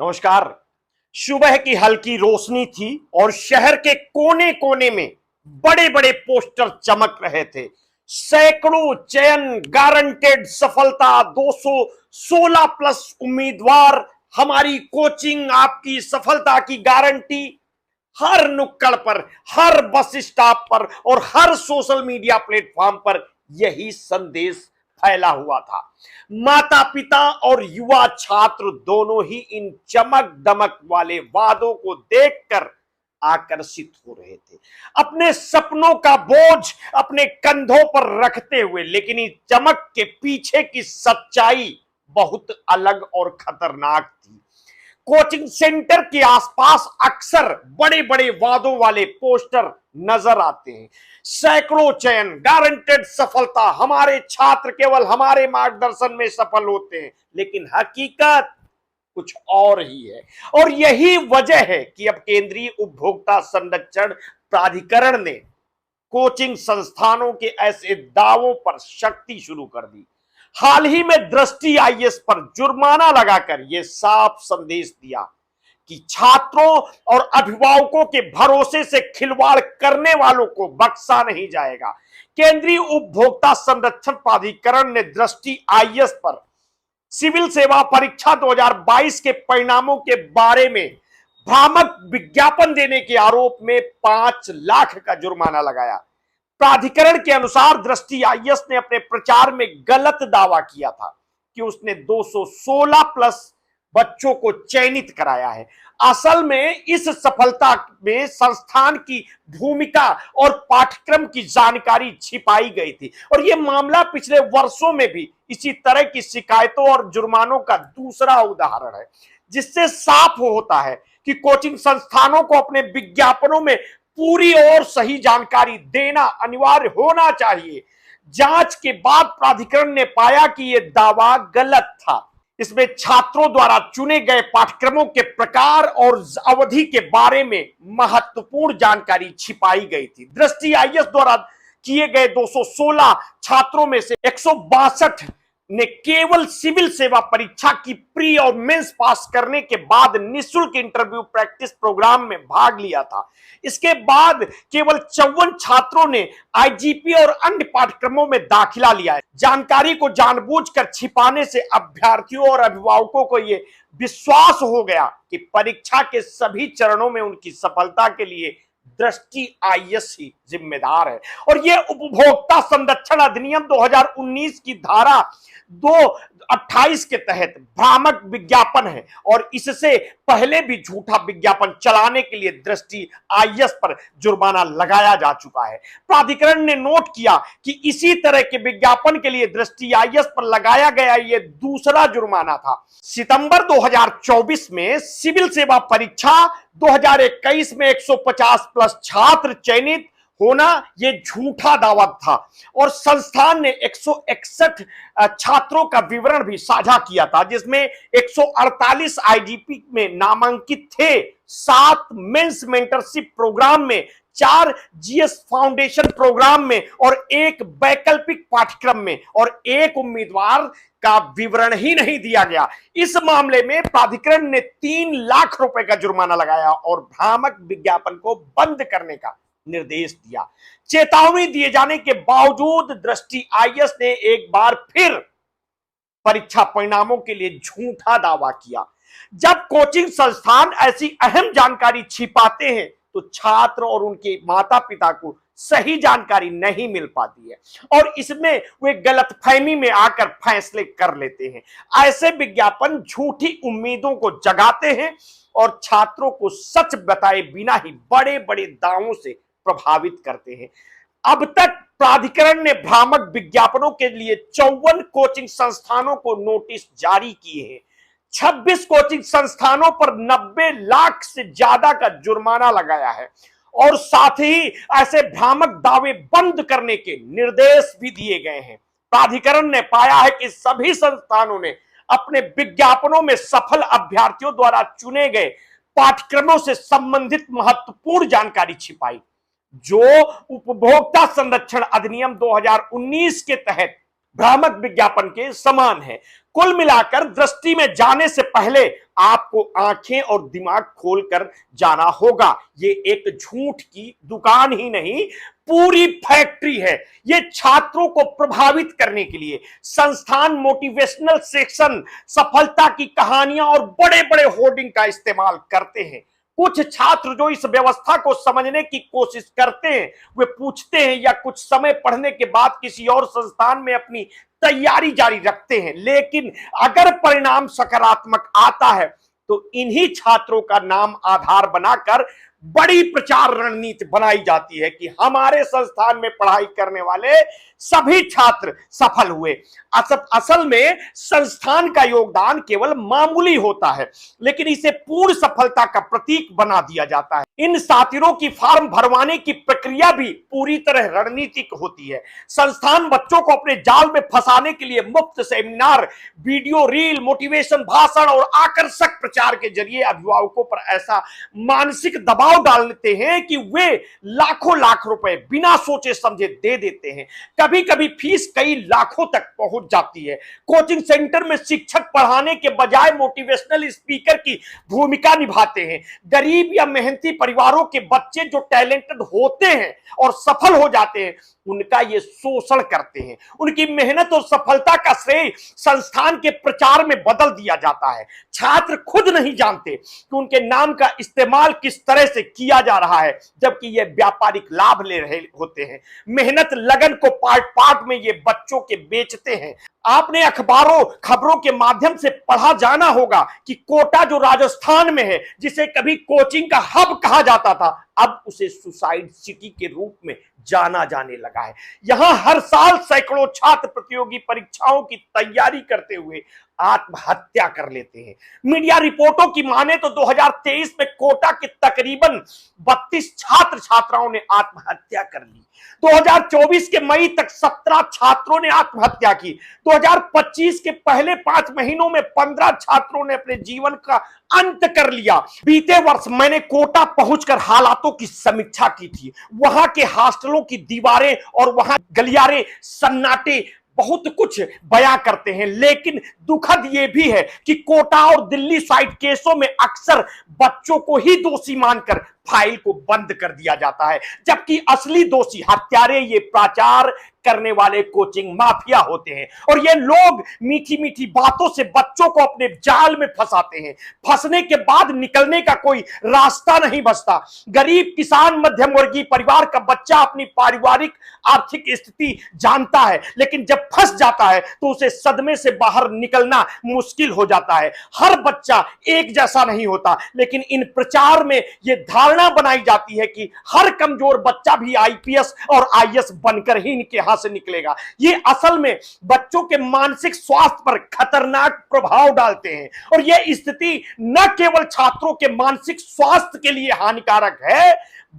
नमस्कार। सुबह की हल्की रोशनी थी और शहर के कोने कोने में बड़े बड़े पोस्टर चमक रहे थे। सैकड़ों चयन, गारंटेड सफलता, 216 प्लस उम्मीदवार, हमारी कोचिंग आपकी सफलता की गारंटी। हर नुक्कड़ पर, हर बस स्टॉप पर और हर सोशल मीडिया प्लेटफॉर्म पर यही संदेश फैला हुआ था। माता पिता और युवा छात्र दोनों ही इन चमक दमक वाले वादों को देखकर आकर्षित हो रहे थे, अपने सपनों का बोझ अपने कंधों पर रखते हुए। लेकिन इस चमक के पीछे की सच्चाई बहुत अलग और खतरनाक थी। कोचिंग सेंटर के आसपास अक्सर बड़े बड़े वादों वाले पोस्टर नजर आते हैं। सैकड़ों चयन, गारंटेड सफलता, हमारे छात्र केवल हमारे मार्गदर्शन में सफल होते हैं। लेकिन हकीकत कुछ और ही है। और यही वजह है कि अब केंद्रीय उपभोक्ता संरक्षण प्राधिकरण ने कोचिंग संस्थानों के ऐसे दावों पर सख्ती शुरू कर दी। हाल ही में दृष्टि आईएएस पर जुर्माना लगाकर यह साफ संदेश दिया कि छात्रों और अभिभावकों के भरोसे से खिलवाड़ करने वालों को बख्शा नहीं जाएगा। केंद्रीय उपभोक्ता संरक्षण प्राधिकरण ने दृष्टि आईएएस पर सिविल सेवा परीक्षा 2022 के परिणामों के बारे में भ्रामक विज्ञापन देने के आरोप में 5 लाख का जुर्माना लगाया। प्राधिकरण के अनुसार दृष्टि आईएएस ने अपने प्रचार में गलत दावा किया था कि उसने 216 प्लस बच्चों को चयनित कराया है। असल में इस सफलता में संस्थान की भूमिका और पाठ्यक्रम की जानकारी छिपाई गई थी। और यह मामला पिछले वर्षों में भी इसी तरह की शिकायतों और जुर्मानों का दूसरा उदाहरण है, जिससे साफ होता है कि कोचिंग संस्थानों को अपने विज्ञापनों में पूरी और सही जानकारी देना अनिवार्य होना चाहिए। जांच के बाद प्राधिकरण ने पाया कि यह दावा गलत था। इसमें छात्रों द्वारा चुने गए पाठ्यक्रमों के प्रकार और अवधि के बारे में महत्वपूर्ण जानकारी छिपाई गई थी। दृष्टि आईएएस द्वारा किए गए 216 छात्रों में से 162 ने केवल सिविल सेवा परीक्षा की प्री और मेंस पास करने के बाद निःशुल्क इंटरव्यू प्रैक्टिस प्रोग्राम में भाग लिया था। इसके बाद केवल 54 छात्रों ने आईजीपी और अन्य पाठ्यक्रमों में दाखिला लिया है। जानकारी को जानबूझकर छिपाने से अभ्यर्थियों और अभिभावकों को यह विश्वास हो गया कि परीक्षा के सभी चरणों में उनकी सफलता के लिए दृष्टि आईएएस ही जिम्मेदार है। और यह उपभोक्ता संरक्षण अधिनियम 2019 की धारा 228 के तहत भ्रामक विज्ञापन है और इससे पहले भी झूठा विज्ञापन चलाने के लिए दृष्टि आईएएस पर जुर्माना लगाया जा चुका है। प्राधिकरण ने नोट किया कि इसी तरह के विज्ञापन के लिए दृष्टि आईएएस पर लगाया गया यह दूसरा जुर्माना था। सितंबर 2024 में सिविल सेवा परीक्षा 2021 में 150 प्लस छात्र चयनित होना यह झूठा दावा था और संस्थान ने 161 छात्रों का विवरण भी साझा किया था, जिसमें 148 आईजीपी में नामांकित थे, 7 मेंस मेंटरशिप प्रोग्राम में, 4 जीएस फाउंडेशन प्रोग्राम में और 1 वैकल्पिक पाठ्यक्रम में, और 1 उम्मीदवार का विवरण ही नहीं दिया गया। इस मामले में प्राधिकरण ने 3 लाख रुपए का जुर्माना लगाया और भ्रामक विज्ञापन को बंद करने का निर्देश दिया। चेतावनी दिए जाने के बावजूद दृष्टि आईएएस ने एक बार फिर परीक्षा परिणामों के लिए झूठा दावा किया। जब कोचिंग संस्थान ऐसी अहम जानकारी छिपाते हैं तो छात्र और उनके माता पिता को सही जानकारी नहीं मिल पाती है और इसमें वे गलतफहमी में आकर फैसले कर लेते हैं। ऐसे विज्ञापन झूठी उम्मीदों को जगाते हैं और छात्रों को सच बताए बिना ही बड़े बड़े दावों से प्रभावित करते हैं। अब तक प्राधिकरण ने भ्रामक विज्ञापनों के लिए 54 कोचिंग संस्थानों को नोटिस जारी किए हैं। 26 कोचिंग संस्थानों पर 90 लाख से ज्यादा का जुर्माना लगाया है और साथ ही ऐसे भ्रामक दावे बंद करने के निर्देश भी दिए गए हैं। प्राधिकरण ने पाया है कि सभी संस्थानों ने अपने विज्ञापनों में सफल अभ्यर्थियों द्वारा चुने गए पाठ्यक्रमों से संबंधित महत्वपूर्ण जानकारी छिपाई, जो उपभोक्ता संरक्षण अधिनियम 2019 के तहत भ्रामक विज्ञापन के समान है। कुल मिलाकर दृष्टि में जाने से पहले आपको आंखें और दिमाग खोलकर जाना होगा। ये एक झूठ की दुकान ही नहीं, पूरी फैक्ट्री है। ये छात्रों को प्रभावित करने के लिए संस्थान मोटिवेशनल सेक्शन, सफलता की कहानियां और बड़े बड़े होर्डिंग का इस्तेमाल करते हैं। कुछ छात्र जो इस व्यवस्था को समझने की कोशिश करते हैं, वे पूछते हैं या कुछ समय पढ़ने के बाद किसी और संस्थान में अपनी तैयारी जारी रखते हैं। लेकिन अगर परिणाम सकारात्मक आता है तो इन्हीं छात्रों का नाम आधार बनाकर बड़ी प्रचार रणनीति बनाई जाती है कि हमारे संस्थान में पढ़ाई करने वाले सभी छात्र सफल हुए। असल में संस्थान का योगदान केवल मामूली होता है, लेकिन इसे पूर्ण सफलता का प्रतीक बना दिया जाता है। इन साथियों की फॉर्म भरवाने की प्रक्रिया भी पूरी तरह रणनीतिक होती है। संस्थान बच्चों को अपने जाल में फंसाने के लिए मुफ्त सेमिनार, वीडियो रील, मोटिवेशन भाषण और आकर्षक प्रचार के जरिए अभिभावकों पर ऐसा मानसिक दबाव डालते हैं कि वे लाखों लाख रुपए बिना सोचे समझे दे देते हैं। कभी कभी फीस कई लाखों तक पहुंच जाती है। कोचिंग सेंटर में शिक्षक पढ़ाने के बजाय मोटिवेशनल स्पीकर की भूमिका निभाते हैं। गरीब या मेहनती परिवारों के बच्चे जो टैलेंटेड होते हैं और सफल हो जाते हैं, उनका ये शोषण करते हैं। उनकी मेहनत और सफलता का श्रेय संस्थान के प्रचार में बदल दिया जाता है। छात्र खुद नहीं जानते कि उनके नाम का इस्तेमाल किस तरह से किया जा रहा है, जबकि ये व्यापारिक लाभ ले रहे होते हैं। मेहनत लगन को पार्ट पार्ट में ये बच्चों के बेचते हैं। आपने अखबारों खबरों के माध्यम से पढ़ा जाना होगा कि कोटा जो राजस्थान में है, जिसे कभी कोचिंग का हब कहा जाता था, अब उसे सुसाइड सिटी के रूप में जाना जाने लगा है। यहां हर साल सैकड़ों छात्र प्रतियोगी परीक्षाओं की तैयारी करते हुए आत्महत्या कर लेते हैं। मीडिया रिपोर्टों की माने तो 2023 में कोटा के तकरीबन 32 छात्र छात्राओं ने आत्महत्या कर ली। 2024 के मई तक 17 छात्रों ने आत्महत्या की। 2025 के पहले 5 महीनों में 15 छात्रों ने अपने जीवन का अंत कर लिया। बीते वर्ष मैंने कोटा पहुंचकर हालातों की समीक्षा की थी। वहां के हॉस्टलों की दीवारें और वहां गलियारे सन्नाटे बहुत कुछ बयां करते हैं, लेकिन दुखद यह भी है कि कोटा और दिल्ली साइड केसों में अक्सर बच्चों को ही दोषी मानकर फाइल को बंद कर दिया जाता है, जबकि असली दोषी हत्यारे ये प्रचार करने वाले कोचिंग माफिया होते हैं। और ये लोग मीठी मीठी बातों से बच्चों को अपने जाल में फंसाते हैं। फंसने के बाद निकलने का कोई रास्ता नहीं बचता। गरीब किसान मध्यम वर्गीय परिवार का बच्चा अपनी पारिवारिक आर्थिक स्थिति जानता है, लेकिन जब फंस जाता है तो उसे सदमे से बाहर निकलना मुश्किल हो जाता है। हर बच्चा एक जैसा नहीं होता, लेकिन इन प्रचार में यह धारणा बनाई जाती है कि हर कमजोर बच्चा भी आईपीएस और आईएएस बनकर ही इनके हाथ से निकलेगा। ये असल में बच्चों के मानसिक स्वास्थ्य पर खतरनाक प्रभाव डालते हैं, और यह स्थिति न केवल छात्रों के मानसिक स्वास्थ्य के लिए हानिकारक है,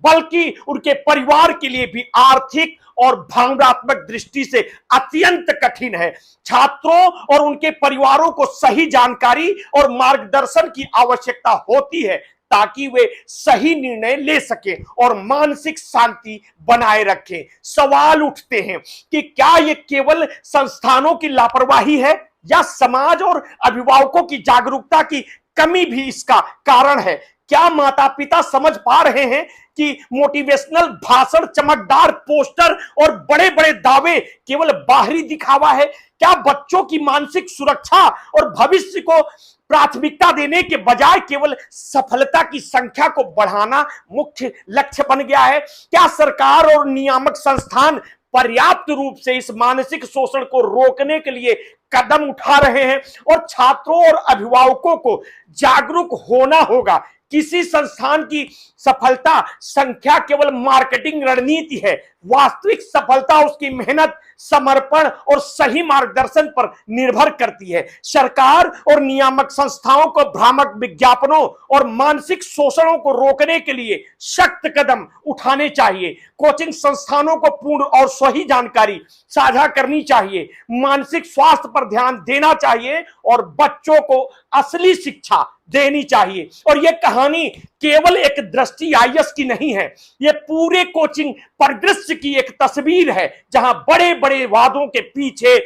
बल्कि उनके परिवार के लिए भी आर्थिक और भावनात्मक दृष्टि से अत्यंत कठिन है। छात्रों और उनके परिवारों को सही जानकारी और मार्गदर्शन की आवश्यकता होती है, ताकि वे सही निर्णय ले सके और मानसिक शांति बनाए रखें। सवाल उठते हैं कि क्या ये केवल संस्थानों की लापरवाही है, या समाज और अभिभावकों की जागरूकता की कमी भी इसका कारण है? क्या माता पिता समझ पा रहे हैं कि मोटिवेशनल भाषण, चमकदार पोस्टर और बड़े बड़े दावे केवल बाहरी दिखावा है? क्या बच्चों की मानसिक सुरक्षा और भविष्य को प्राथमिकता देने के बजाय केवल सफलता की संख्या को बढ़ाना मुख्य लक्ष्य बन गया है? क्या सरकार और नियामक संस्थान पर्याप्त रूप से इस मानसिक शोषण को रोकने के लिए कदम उठा रहे हैं? और छात्रों और अभिभावकों को जागरूक होना होगा। किसी संस्थान की सफलता संख्या केवल मार्केटिंग रणनीति है। वास्तविक सफलता उसकी मेहनत, समर्पण और सही मार्गदर्शन पर निर्भर करती है। सरकार और नियामक संस्थाओं को भ्रामक विज्ञापनों और मानसिक शोषणों को रोकने के लिए सख्त कदम उठाने चाहिए। कोचिंग संस्थानों को पूर्ण और सही जानकारी साझा करनी चाहिए, मानसिक स्वास्थ्य पर ध्यान देना चाहिए और बच्चों को असली शिक्षा देनी चाहिए। और यह कहानी केवल एक दृष्टि आईएएस की नहीं है, यह पूरे कोचिंग परिदृश्य की एक तस्वीर है, जहां बड़े बड़े वादों के पीछे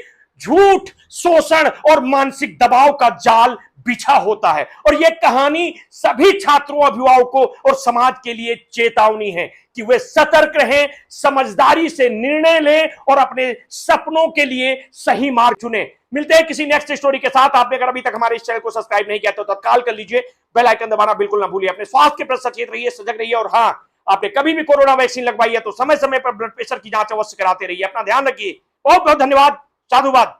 झूठ, शोषण और मानसिक दबाव का जाल बिछा होता है। और यह कहानी सभी छात्रों, अभिभावकों और समाज के लिए चेतावनी है कि वे सतर्क रहें, समझदारी से निर्णय लें और अपने सपनों के लिए सही मार्ग चुनें। मिलते हैं किसी नेक्स्ट स्टोरी के साथ। आपने अगर अभी तक हमारे इस चैनल को सब्सक्राइब नहीं किया तो तत्काल कर लीजिए, बेल आइकन दबाना बिल्कुल ना भूलिए। अपने स्वास्थ्य के प्रति सचेत रहिए, सजग रहिए और हाँ, आपने कभी भी कोरोना वैक्सीन लगवाई है तो समय समय पर ब्लड प्रेशर की जांच अवश्य कराते रहिए। अपना ध्यान रखिए। बहुत बहुत धन्यवाद। साधुवाद।